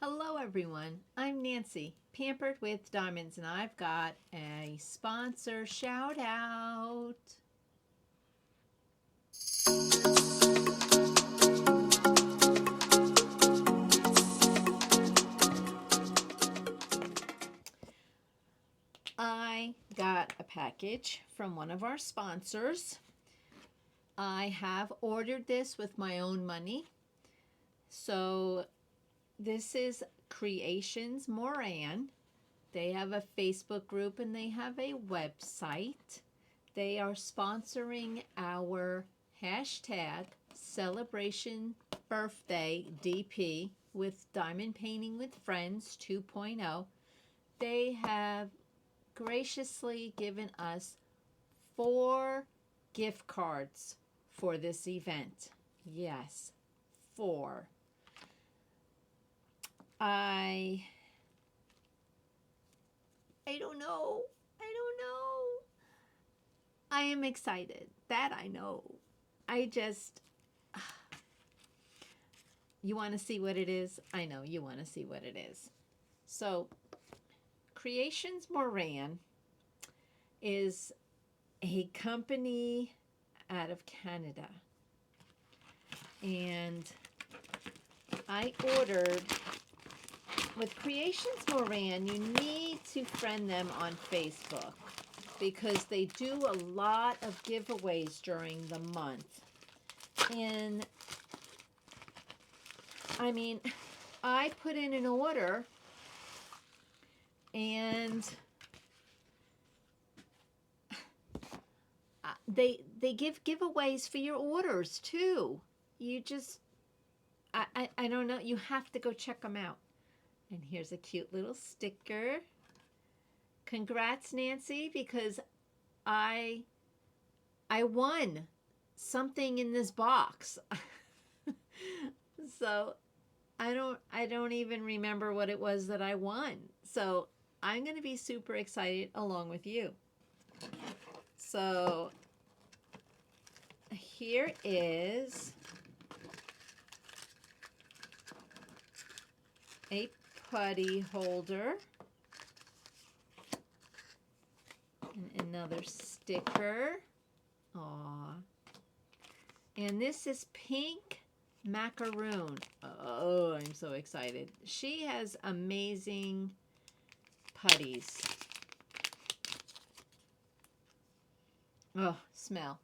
Hello everyone, I'm Nancy, Pampered with Diamonds, and I've got a sponsor shout out. I got a package from one of our sponsors. I have ordered this with my own money. So this is Creations Morin. They have a Facebook group and they have a website. They are sponsoring our hashtag celebrationbirthdaydp with Diamond Painting with Friends 2.0. They have graciously given us 4 gift cards for this event. Yes, 4. I don't know. I am excited. That I know. I just you want to see what it is? I know you want to see what it is. So, Creations Morin is a company out of Canada. And I ordered with Creations Morin, you need to friend them on Facebook because they do a lot of giveaways during the month. And I mean, I put in an order and they give giveaways for your orders too. You just I don't know, you have to go check them out. And here's a cute little sticker. Congrats, Nancy, because I won something in this box. So I don't even remember what it was that I won. So I'm going to be super excited along with you. So here is a putty holder. And another sticker. Aww. And this is pink macaroon. Oh, I'm so excited. She has amazing putties. Oh, smell.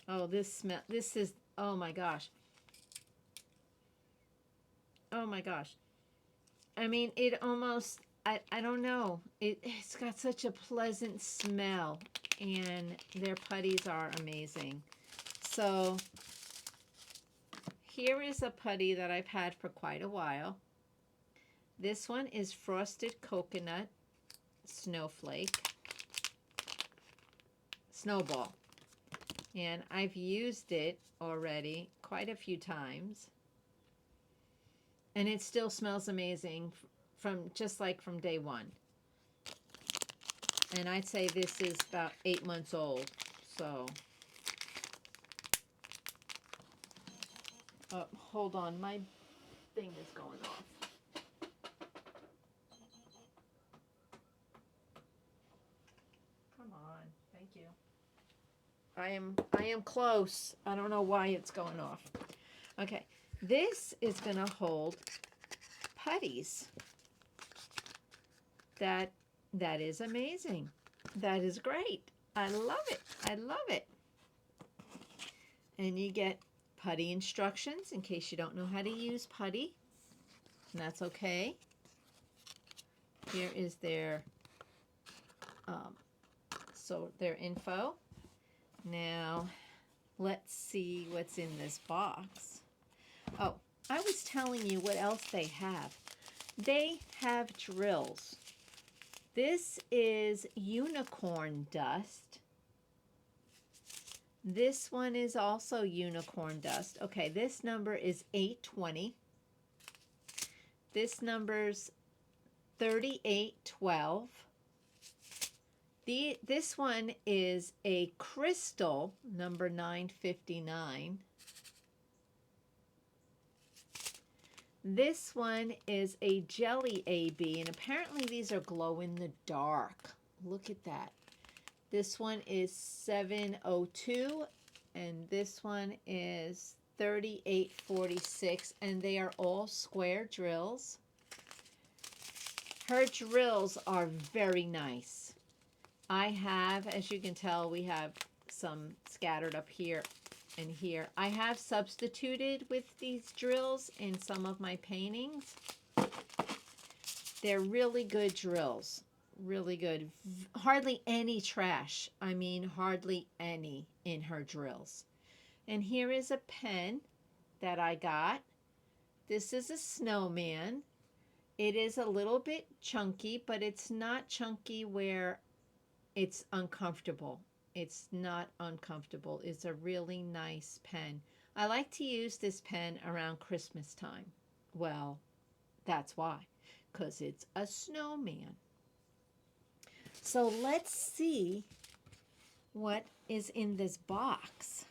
Oh, this smell. This is, oh my gosh. Oh my gosh. I mean, it almost, I don't know. It's got such a pleasant smell, and their putties are amazing. So here is a putty that I've had for quite a while. This one is Frosted Coconut Snowball. And I've used it already quite a few times. And it still smells amazing from just like from day one. And I'd say this is about 8 months old. So, hold on, my thing is going off. Come on, thank you. I am close. I don't know why it's going off. Okay, this is gonna hold putties. That is amazing. That is great. I love it. I love it. And you get putty instructions in case you don't know how to use putty. And that's okay. Here is their their info. Now, let's see what's in this box. Oh, I was telling you what else they have. They have drills. This is unicorn dust. This one is also unicorn dust. Okay, this number is 820. This number's 3812. This one is a crystal, number 959. This one is a jelly AB, and apparently these are glow in the dark. Look at that. This one is 702, and this one is 3846, and they are all square drills. Her drills are very nice. I have, as you can tell, we have some scattered up here and here. I have substituted with these drills in some of my paintings. They're really good drills. Really good. Hardly any trash. I mean, hardly any in her drills. And here is a pen that I got. This is a snowman. It is a little bit chunky, but it's not chunky where it's uncomfortable. It's not uncomfortable. It's a really nice pen. I like to use this pen around Christmas time. Well, that's why, because it's a snowman. So let's see what is in this box.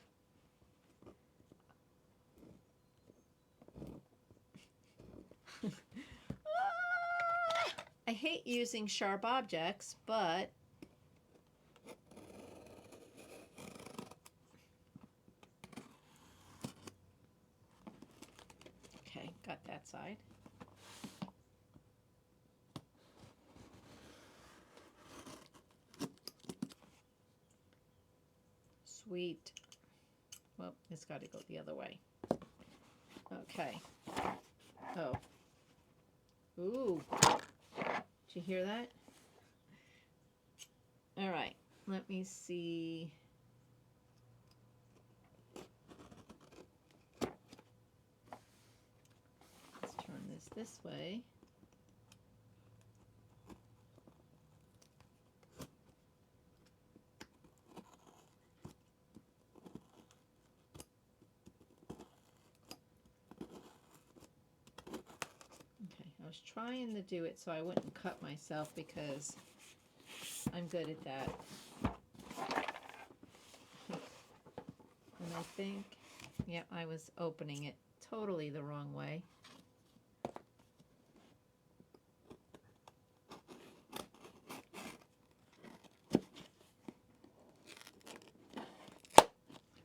I hate using sharp objects, but okay, got that side. Sweet. Well, it's got to go the other way. Okay. Oh. Ooh. Did you hear that? All right. Let me see. Let's turn this way. I was trying to do it so I wouldn't cut myself because I'm good at that. And I think, yeah, I was opening it totally the wrong way.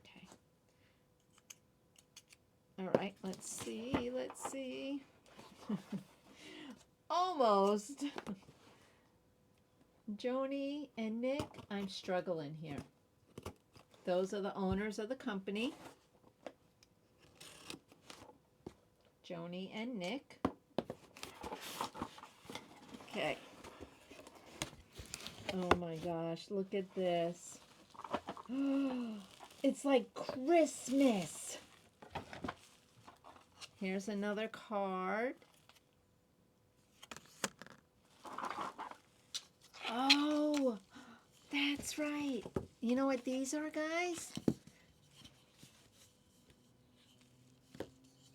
Okay. All right, let's see, let's see. Almost. Joni and Nick, I'm struggling here. Those are the owners of the company. Joni and Nick. Okay. Oh my gosh, look at this. It's like Christmas. Here's another card. Oh, that's right. You know what these are, guys?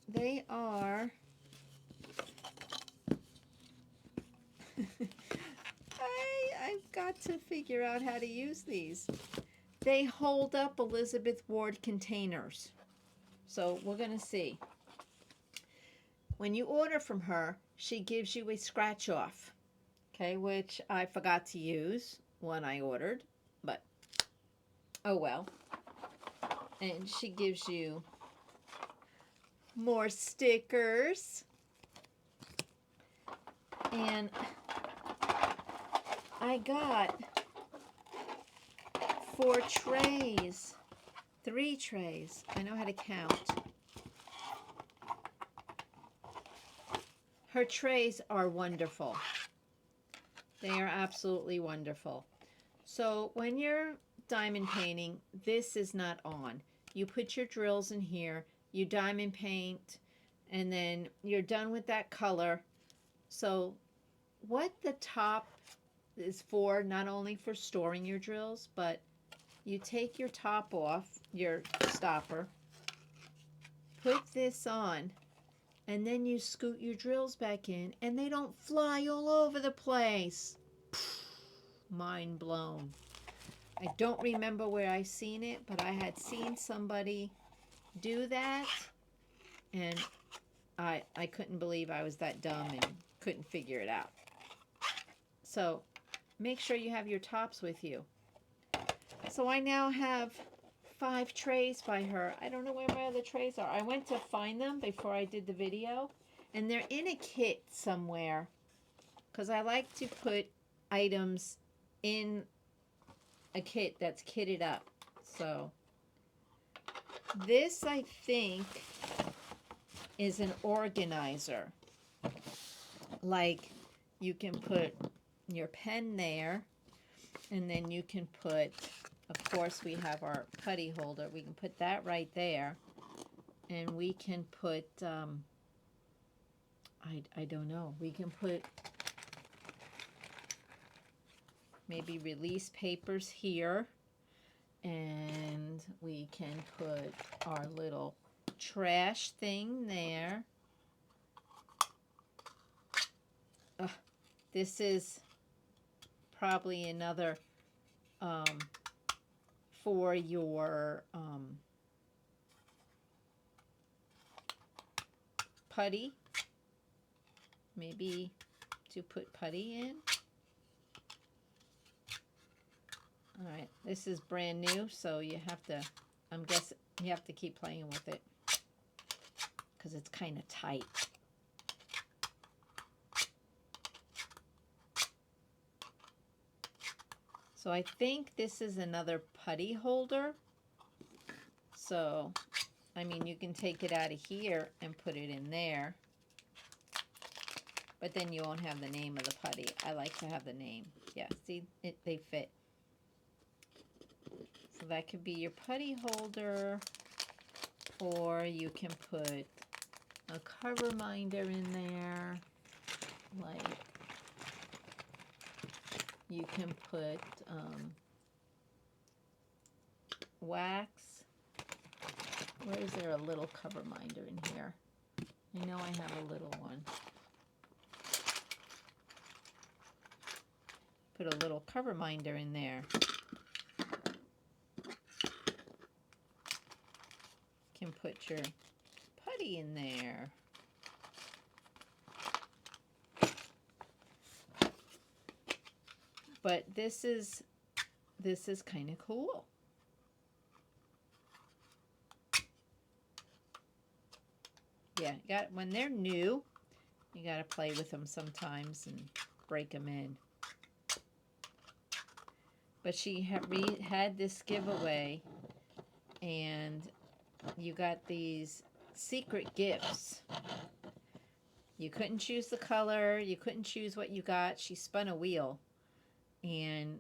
They are... I've got to figure out how to use these. They hold up Elizabeth Ward containers. So we're going to see. When you order from her, she gives you a scratch off. Okay, which I forgot to use when I ordered, but oh well. And she gives you more stickers. And I got 4 trays, 3 trays. I know how to count. Her trays are wonderful. They are absolutely wonderful. So when you're diamond painting, this is not on. You put your drills in here, you diamond paint, and then you're done with that color. So what the top is for, not only for storing your drills, but you take your top off, your stopper, put this on, and then you scoot your drills back in, and they don't fly all over the place. Mind blown. I don't remember where I seen it, but I had seen somebody do that, and I couldn't believe I was that dumb and couldn't figure it out. So make sure you have your tops with you. So I now have 5 trays by her. I don't know where my other trays are. I went to find them before I did the video, and they're in a kit somewhere, because I like to put items in a kit that's kitted up. So this, I think, is an organizer. Like, you can put your pen there, and then you can put, of course, we have our putty holder. We can put that right there, and we can put, I don't know, we can put maybe release papers here, and we can put our little trash thing there. This is probably another for your putty, maybe to put putty in. All right, this is brand new, so you have to, I'm guessing you have to keep playing with it because it's kind of tight. So I think this is another putty holder. So, I mean, you can take it out of here and put it in there. But then you won't have the name of the putty. I like to have the name. Yeah, see, they fit. So that could be your putty holder, or you can put a cover minder in there. Like, you can put wax. Where is there a little cover minder in here? I know I have a little one. Put a little cover minder in there. Can put your putty in there. But this is kind of cool. Yeah, when they're new, you got to play with them sometimes and break them in. But she had this giveaway, and you got these secret gifts. You couldn't choose the color. You couldn't choose what you got. She spun a wheel, and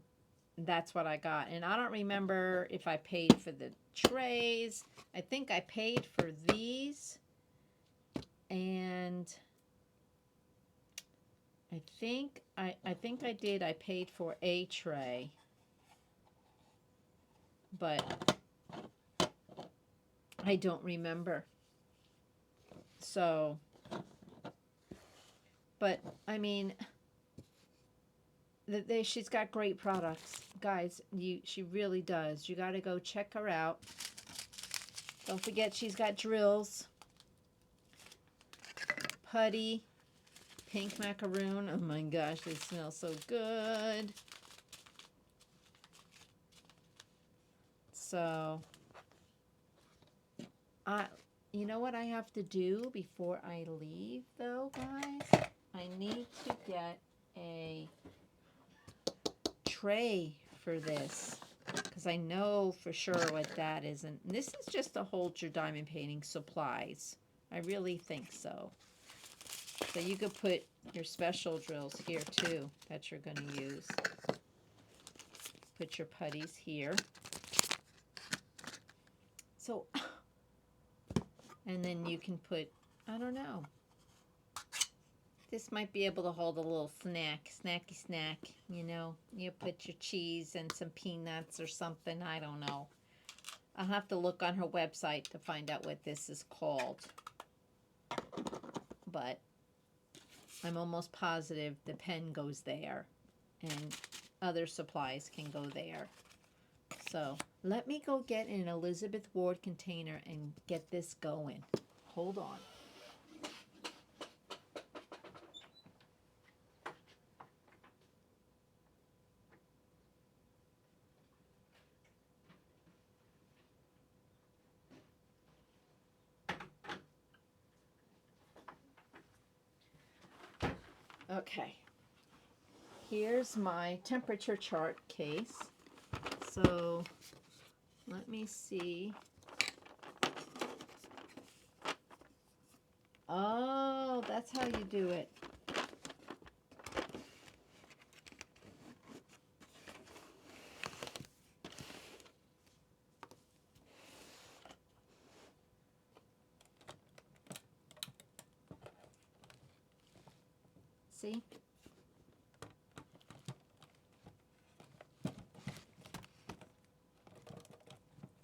that's what I got. And I don't remember if I paid for the trays. I think I paid for these, and I think I did. I paid for a tray, but I don't remember. So, but I mean, she's got great products, guys. She really does. You got to go check her out. Don't forget, she's got drills, putty, pink macaroon. Oh my gosh, they smell so good. So, you know what I have to do before I leave, though, guys? I need to get a tray for this, because I know for sure what that is. And this is just to hold your diamond painting supplies. I really think so. So you could put your special drills here too that you're going to use. Put your putties here. So, and then you can put, I don't know. This might be able to hold a little snacky snack, you know. You put your cheese and some peanuts or something, I don't know. I'll have to look on her website to find out what this is called. But I'm almost positive the pen goes there and other supplies can go there. So let me go get an Elizabeth Ward container and get this going. Hold on. Okay. Here's my temperature chart case. So let me see. Oh, that's how you do it. See?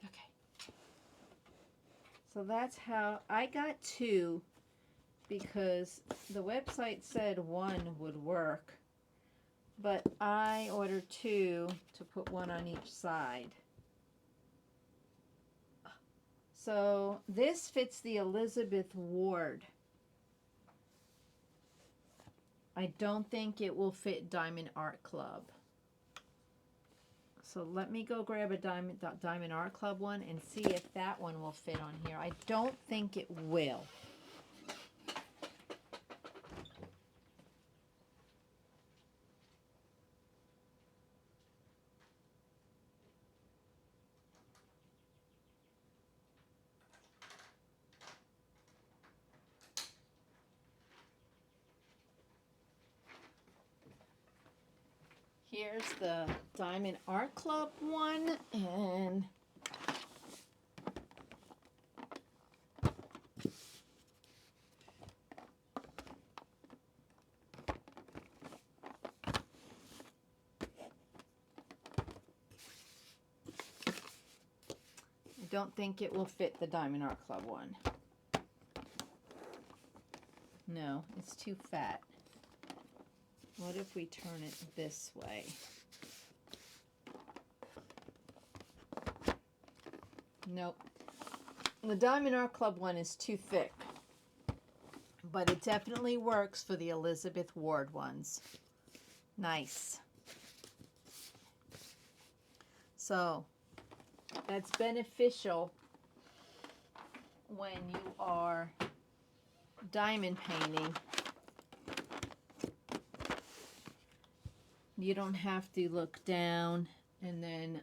Okay. So that's how I got two, because the website said one would work, but I ordered two to put one on each side. So this fits the Elizabeth Ward. I don't think it will fit Diamond Art Club. So let me go grab a Diamond Art Club one and see if that one will fit on here. I don't think it will. Here's the Diamond Art Club one, and I don't think it will fit the Diamond Art Club one. No, it's too fat. What if we turn it this way? Nope. The Diamond Art Club one is too thick, but it definitely works for the Elizabeth Ward ones. Nice. So that's beneficial when you are diamond painting. You don't have to look down and then,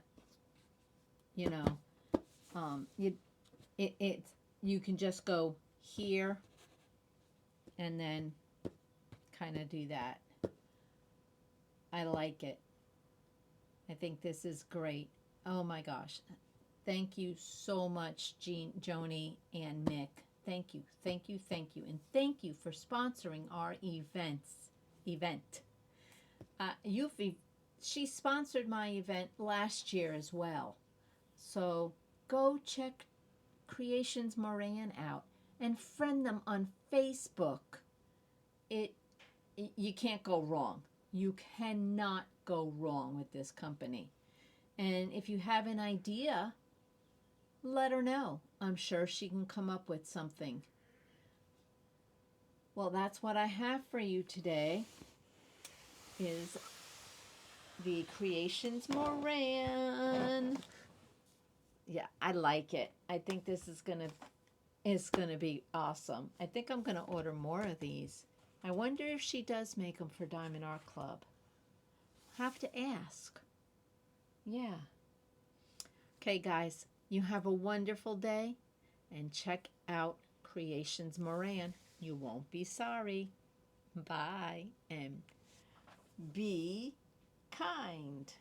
you know, you can just go here and then kind of do that. I like it. I think this is great. Oh my gosh. Thank you so much, Joni and Mick. Thank you, thank you, thank you. And thank you for sponsoring our event. She sponsored my event last year as well. So go check Creations Morin out and friend them on Facebook. You can't go wrong. You cannot go wrong with this company. And if you have an idea, let her know. I'm sure she can come up with something. Well, that's what I have for you today, is the Creations Morin. Yeah, I like it. I think this is gonna be awesome. I think I'm gonna order more of these. I wonder if she does make them for Diamond Art Club. Have to ask. Yeah. Okay, guys, you have a wonderful day, and check out Creations Morin. You won't be sorry. Bye, and be kind.